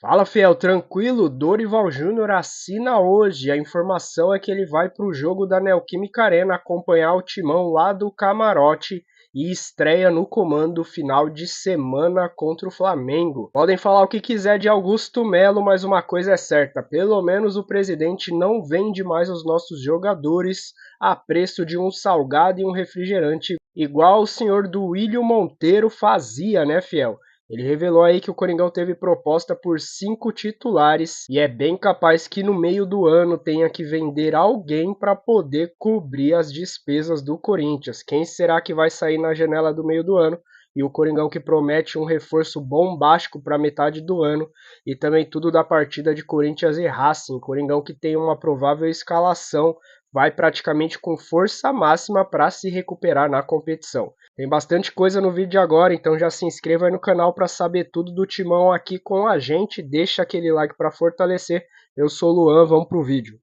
Fala, fiel, tranquilo? Dorival Júnior assina hoje. A informação é que ele vai para o jogo da Neoquímica Arena acompanhar o Timão lá do camarote e estreia no comando final de semana contra o Flamengo. Podem falar o que quiser de Augusto Melo, mas uma coisa é certa: pelo menos o presidente não vende mais os nossos jogadores a preço de um salgado e um refrigerante, igual o senhor do William Monteiro fazia, né, fiel? Ele revelou aí que o Coringão teve proposta por 5 titulares e é bem capaz que no meio do ano tenha que vender alguém para poder cobrir as despesas do Corinthians. Quem será que vai sair na janela do meio do ano? E o Coringão que promete um reforço bombástico para metade do ano e também tudo da partida de Corinthians e Racing. Coringão que tem uma provável escalação, vai praticamente com força máxima para se recuperar na competição. Tem bastante coisa no vídeo agora, então já se inscreva aí no canal para saber tudo do Timão aqui com a gente. Deixa aquele like para fortalecer. Eu sou o Luan, vamos pro vídeo.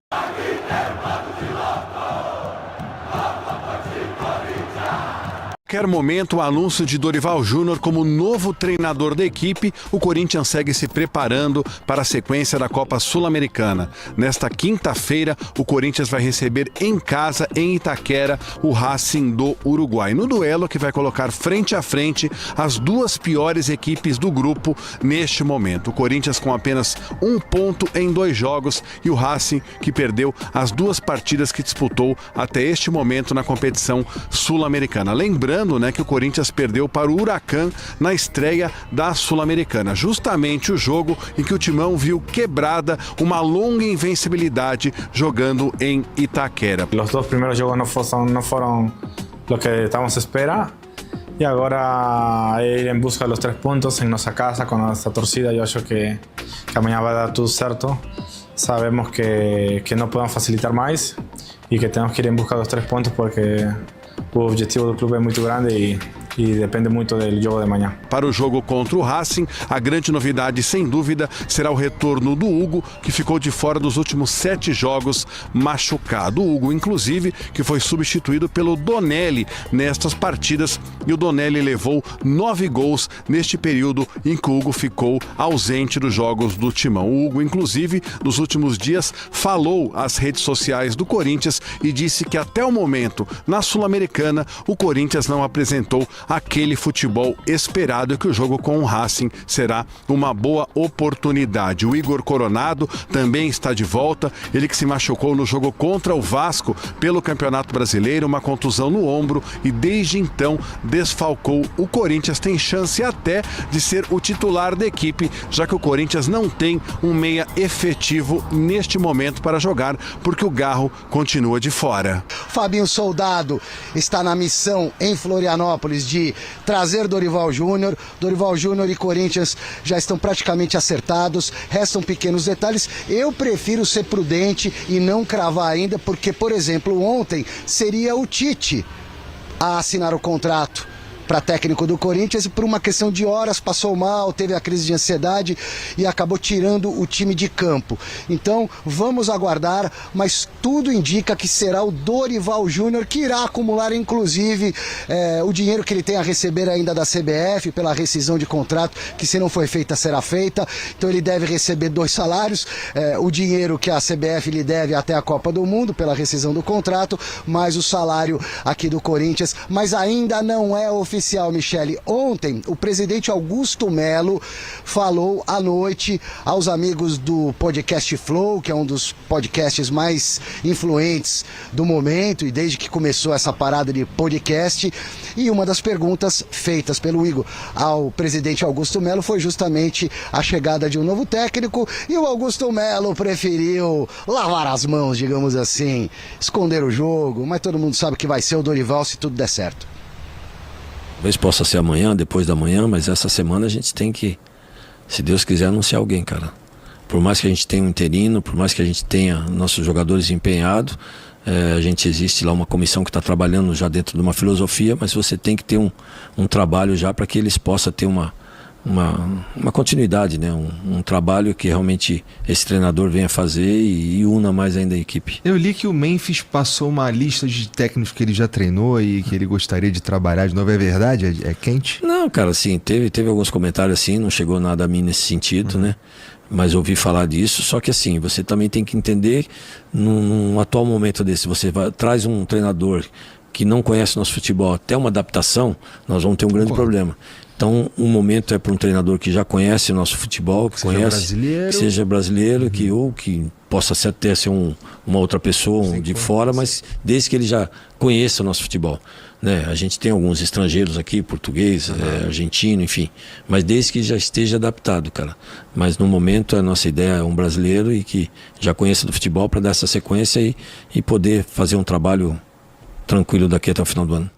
Qualquer momento, o anúncio de Dorival Júnior como novo treinador da equipe, o Corinthians segue se preparando para a sequência da Copa Sul-Americana. Nesta quinta-feira, o Corinthians vai receber em casa, em Itaquera, o Racing do Uruguai, no duelo que vai colocar frente a frente as duas piores equipes do grupo neste momento. O Corinthians com apenas 1 ponto em 2 jogos e o Racing que perdeu as 2 partidas que disputou até este momento na competição sul-americana. Lembrando, que o Corinthians perdeu para o Huracan na estreia da Sul-Americana, justamente o jogo em que o Timão viu quebrada uma longa invencibilidade jogando em Itaquera. Os 2 primeiros jogos não foram o que estávamos a esperar e agora ir em busca dos 3 pontos em nossa casa com nossa torcida. Eu acho que amanhã vai dar tudo certo. Sabemos que não podemos facilitar mais e que temos que ir em busca dos 3 pontos porque o objetivo do clube é muito grande e depende muito do jogo de manhã. Para o jogo contra o Racing, a grande novidade, sem dúvida, será o retorno do Hugo, que ficou de fora dos últimos 7 jogos machucado. O Hugo, inclusive, que foi substituído pelo Donelli nestas partidas, e o Donelli levou 9 gols neste período em que o Hugo ficou ausente dos jogos do Timão. O Hugo, inclusive, nos últimos dias, falou às redes sociais do Corinthians e disse que até o momento, na Sul-Americana, o Corinthians não apresentou aquele futebol esperado e que o jogo com o Racing será uma boa oportunidade. O Igor Coronado também está de volta, ele que se machucou no jogo contra o Vasco pelo Campeonato Brasileiro, uma contusão no ombro e desde então desfalcou. O Corinthians tem chance até de ser o titular da equipe, já que o Corinthians não tem um meia efetivo neste momento para jogar, porque o Garro continua de fora. Fabinho Soldado está na missão em Florianópolis de trazer Dorival Júnior. Dorival Júnior e Corinthians já estão praticamente acertados, restam pequenos detalhes. Eu prefiro ser prudente e não cravar ainda, porque, por exemplo, ontem seria o Tite a assinar o contrato para técnico do Corinthians e por uma questão de horas passou mal, teve a crise de ansiedade e acabou tirando o time de campo. Então vamos aguardar, mas tudo indica que será o Dorival Júnior que irá acumular inclusive o dinheiro que ele tem a receber ainda da CBF pela rescisão de contrato, que se não foi feita será feita. Então ele deve receber 2 salários, o dinheiro que a CBF lhe deve até a Copa do Mundo pela rescisão do contrato, mais o salário aqui do Corinthians, mas ainda não é oficial. Michele, ontem o presidente Augusto Melo falou à noite aos amigos do podcast Flow, que é um dos podcasts mais influentes do momento e desde que começou essa parada de podcast, e uma das perguntas feitas pelo Igor ao presidente Augusto Melo foi justamente a chegada de um novo técnico, e o Augusto Melo preferiu lavar as mãos, digamos assim, esconder o jogo, mas todo mundo sabe que vai ser o Dorival se tudo der certo. Talvez possa ser amanhã, depois da manhã, mas essa semana a gente tem que, se Deus quiser, anunciar alguém, cara. Por mais que a gente tenha um interino, por mais que a gente tenha nossos jogadores empenhados, a gente existe lá uma comissão que está trabalhando já dentro de uma filosofia, mas você tem que ter um trabalho já para que eles possam ter uma continuidade, né? Um trabalho que realmente esse treinador venha fazer e una mais ainda a equipe. Eu li que o Memphis passou uma lista de técnicos que ele já treinou e que ele gostaria de trabalhar de novo. É verdade? É quente? Não, cara, assim, teve alguns comentários assim, não chegou nada a mim nesse sentido, né? mas ouvi falar disso. Só que assim, você também tem que entender, num atual momento desse, traz um treinador que não conhece nosso futebol, até uma adaptação, nós vamos ter um grande problema. Então, um momento é para um treinador que já conhece o nosso futebol, que seja brasileiro, que possa até ser uma outra pessoa de fora, mas desde que ele já conheça o nosso futebol. Né? A gente tem alguns estrangeiros aqui, português, argentino, enfim, mas desde que já esteja adaptado, cara. Mas no momento a nossa ideia é um brasileiro e que já conheça do futebol para dar essa sequência e poder fazer um trabalho tranquilo daqui até o final do ano.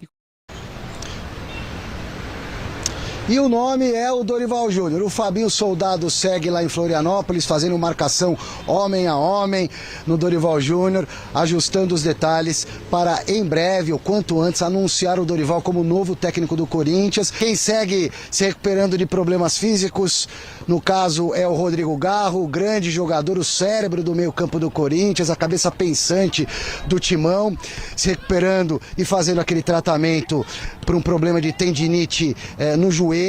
E o nome é o Dorival Júnior. O Fabinho Soldado segue lá em Florianópolis, fazendo marcação homem a homem no Dorival Júnior, ajustando os detalhes para em breve, o quanto antes, anunciar o Dorival como novo técnico do Corinthians. Quem segue se recuperando de problemas físicos, no caso, é o Rodrigo Garro, o grande jogador, o cérebro do meio-campo do Corinthians, a cabeça pensante do timão, se recuperando e fazendo aquele tratamento para um problema de tendinite no joelho.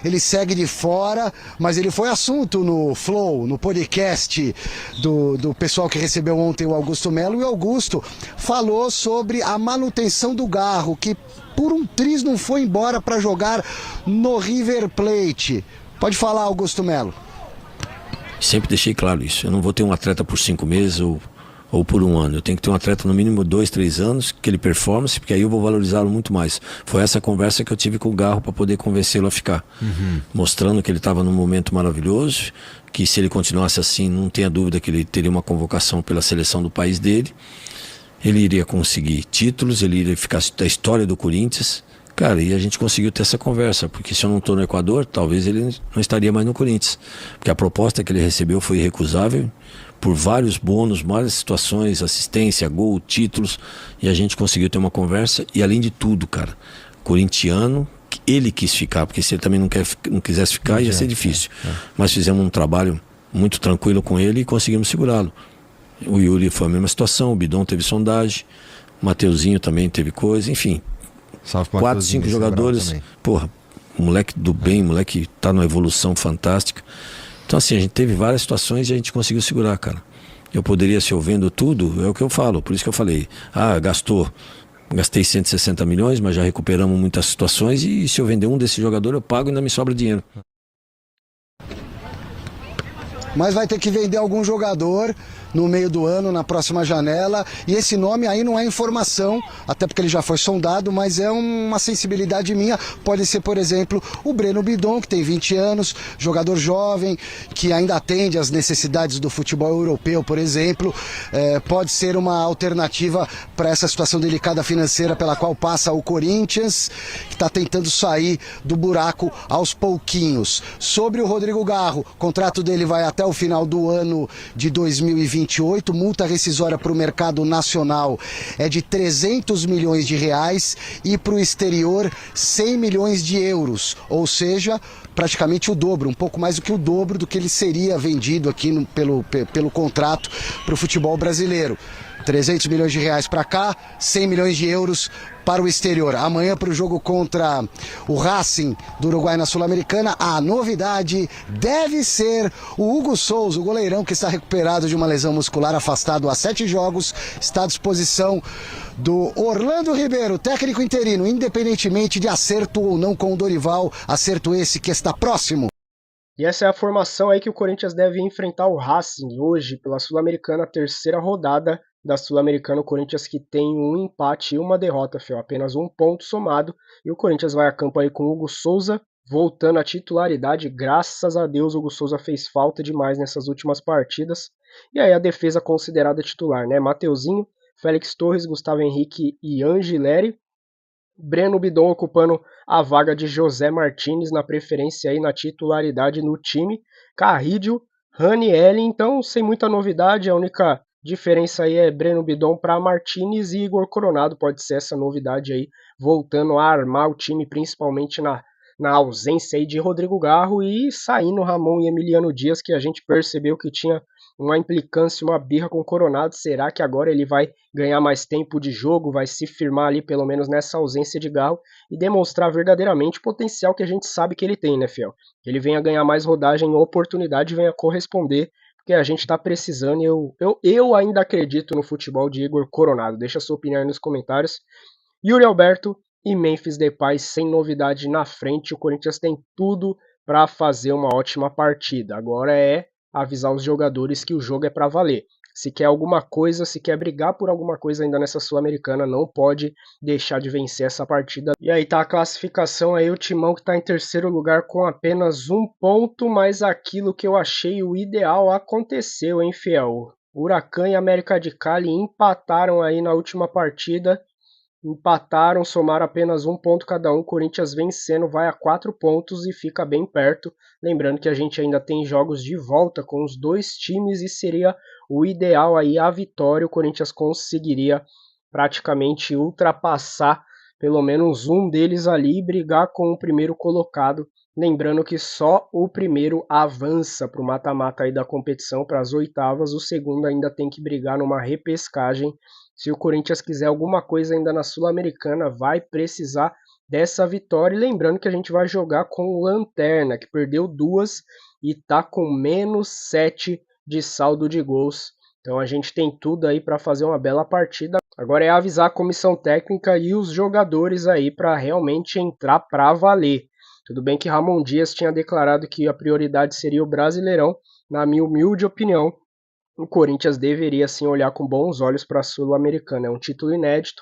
Ele segue de fora, mas ele foi assunto no Flow, no podcast do pessoal que recebeu ontem o Augusto Melo, e o Augusto falou sobre a manutenção do Garro, que por um triz não foi embora para jogar no River Plate. Pode falar, Augusto Melo. Sempre deixei claro isso. Eu não vou ter um atleta por 5 meses ou por um ano. Eu tenho que ter um atleta no mínimo 2, 3 anos, que ele performance, porque aí eu vou valorizá-lo muito mais. Foi essa conversa que eu tive com o Garro para poder convencê-lo a ficar. Mostrando que ele estava num momento maravilhoso, que se ele continuasse assim, não tenha dúvida que ele teria uma convocação pela seleção do país dele. Ele iria conseguir títulos, ele iria ficar da história do Corinthians. Cara, e a gente conseguiu ter essa conversa, porque se eu não estou no Equador, talvez ele não estaria mais no Corinthians. Porque a proposta que ele recebeu foi irrecusável, por vários bônus, várias situações, assistência, gol, títulos, e a gente conseguiu ter uma conversa. E além de tudo, cara, corintiano, ele quis ficar, porque se ele também não quisesse ficar, ia ser difícil. Mas fizemos um trabalho muito tranquilo com ele e conseguimos segurá-lo. O Yuri foi a mesma situação, o Bidon teve sondagem, o Mateuzinho também teve coisa, enfim. 4, 5 jogadores, porra, moleque do bem, moleque tá numa evolução fantástica. Então assim, a gente teve várias situações e a gente conseguiu segurar, cara. Eu poderia, se eu vendo tudo, é o que eu falo, por isso que eu falei, gastei 160 milhões, mas já recuperamos muitas situações, e se eu vender um desse jogador eu pago e ainda me sobra dinheiro. Mas vai ter que vender algum jogador no meio do ano, na próxima janela, e esse nome aí não é informação, até porque ele já foi sondado, mas é uma sensibilidade minha. Pode ser, por exemplo, o Breno Bidon, que tem 20 anos, jogador jovem, que ainda atende às necessidades do futebol europeu, por exemplo. Pode ser uma alternativa para essa situação delicada financeira pela qual passa o Corinthians, que está tentando sair do buraco aos pouquinhos. Sobre o Rodrigo Garro, o contrato dele vai até o final do ano de 2028, multa rescisória para o mercado nacional é de 300 milhões de reais e para o exterior 100 milhões de euros, ou seja, praticamente o dobro, um pouco mais do que o dobro do que ele seria vendido aqui pelo contrato para o futebol brasileiro. 300 milhões de reais para cá, 100 milhões de euros para o exterior. Amanhã, para o jogo contra o Racing do Uruguai na Sul-Americana, a novidade deve ser o Hugo Souza, o goleirão que está recuperado de uma lesão muscular, afastado há 7 jogos, está à disposição do Orlando Ribeiro, técnico interino, independentemente de acerto ou não com o Dorival, acerto esse que está próximo. E essa é a formação aí que o Corinthians deve enfrentar o Racing hoje pela Sul-Americana, terceira rodada da Sul-Americana. O Corinthians que tem um empate e uma derrota, apenas um ponto somado, e o Corinthians vai a campo aí com o Hugo Souza voltando à titularidade. Graças a Deus o Hugo Souza fez falta demais nessas últimas partidas, e aí a defesa considerada titular, né? Mateuzinho, Félix Torres, Gustavo Henrique e Angileri, Breno Bidon ocupando a vaga de José Martínez na preferência aí na titularidade no time, Carrídio, Ranieri. Então sem muita novidade, a única diferença aí é Breno Bidon para Martínez, e Igor Coronado pode ser essa novidade aí, voltando a armar o time, principalmente na na ausência aí de Rodrigo Garro e saindo Ramon e Emiliano Dias, que a gente percebeu que tinha uma implicância, uma birra com o Coronado. Será que agora ele vai ganhar mais tempo de jogo, vai se firmar ali pelo menos nessa ausência de Garro e demonstrar verdadeiramente o potencial que a gente sabe que ele tem, né, Fiel? Ele venha ganhar mais rodagem e oportunidade, venha corresponder, porque a gente está precisando e eu ainda acredito no futebol de Igor Coronado. Deixa a sua opinião aí nos comentários. Yuri Alberto e Memphis Depay sem novidade na frente. O Corinthians tem tudo para fazer uma ótima partida. Agora é avisar os jogadores que o jogo é para valer. Se quer alguma coisa, se quer brigar por alguma coisa ainda nessa Sul-Americana, não pode deixar de vencer essa partida. E aí tá a classificação aí, o Timão que está em terceiro lugar com apenas 1 ponto, mas aquilo que eu achei o ideal aconteceu, hein, Fiel? Huracan e América de Cali empataram aí na última partida. Empataram, somaram apenas 1 ponto cada um. Corinthians vencendo, vai a 4 pontos e fica bem perto. Lembrando que a gente ainda tem jogos de volta com os dois times e seria o ideal aí a vitória. O Corinthians conseguiria praticamente ultrapassar pelo menos um deles ali e brigar com o primeiro colocado. Lembrando que só o primeiro avança para o mata-mata aí da competição, para as oitavas. O segundo ainda tem que brigar numa repescagem. Se o Corinthians quiser alguma coisa ainda na Sul-Americana, vai precisar dessa vitória. E lembrando que a gente vai jogar com o Lanterna, que perdeu 2 e está com menos 7 de saldo de gols. Então a gente tem tudo aí para fazer uma bela partida. Agora é avisar a comissão técnica e os jogadores aí para realmente entrar para valer. Tudo bem que Ramon Dias tinha declarado que a prioridade seria o Brasileirão. Na minha humilde opinião, o Corinthians deveria sim olhar com bons olhos para a Sul-Americana. É um título inédito,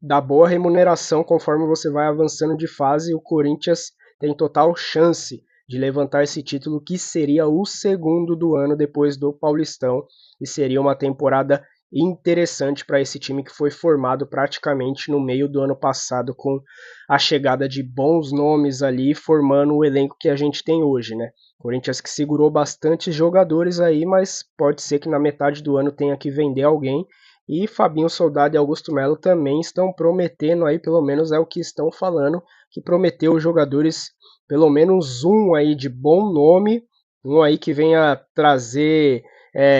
dá boa remuneração conforme você vai avançando de fase. O Corinthians tem total chance de levantar esse título, que seria o segundo do ano depois do Paulistão, e seria uma temporada interessante para esse time que foi formado praticamente no meio do ano passado, com a chegada de bons nomes ali, formando o elenco que a gente tem hoje, né? Corinthians que segurou bastante jogadores aí, mas pode ser que na metade do ano tenha que vender alguém. E Fabinho Soldado e Augusto Melo também estão prometendo aí, pelo menos é o que estão falando, que prometeu os jogadores pelo menos um aí de bom nome, um aí que venha trazer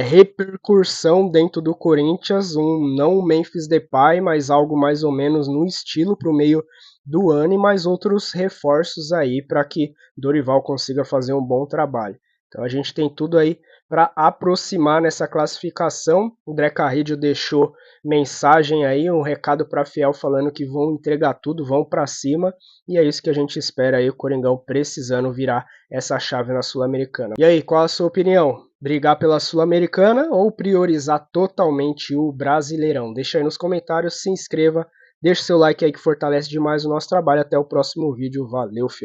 repercussão dentro do Corinthians, não o Memphis Depay, mas algo mais ou menos no estilo para o meio do ano, e mais outros reforços aí para que Dorival consiga fazer um bom trabalho. Então a gente tem tudo aí para aproximar nessa classificação. O André Carrillo deixou mensagem aí, um recado para Fiel falando que vão entregar tudo, vão para cima, e é isso que a gente espera aí, o Coringão precisando virar essa chave na Sul-Americana. E aí, qual a sua opinião? Brigar pela Sul-Americana ou priorizar totalmente o Brasileirão? Deixa aí nos comentários, se inscreva, deixa seu like aí que fortalece demais o nosso trabalho. Até o próximo vídeo, valeu, Fiel!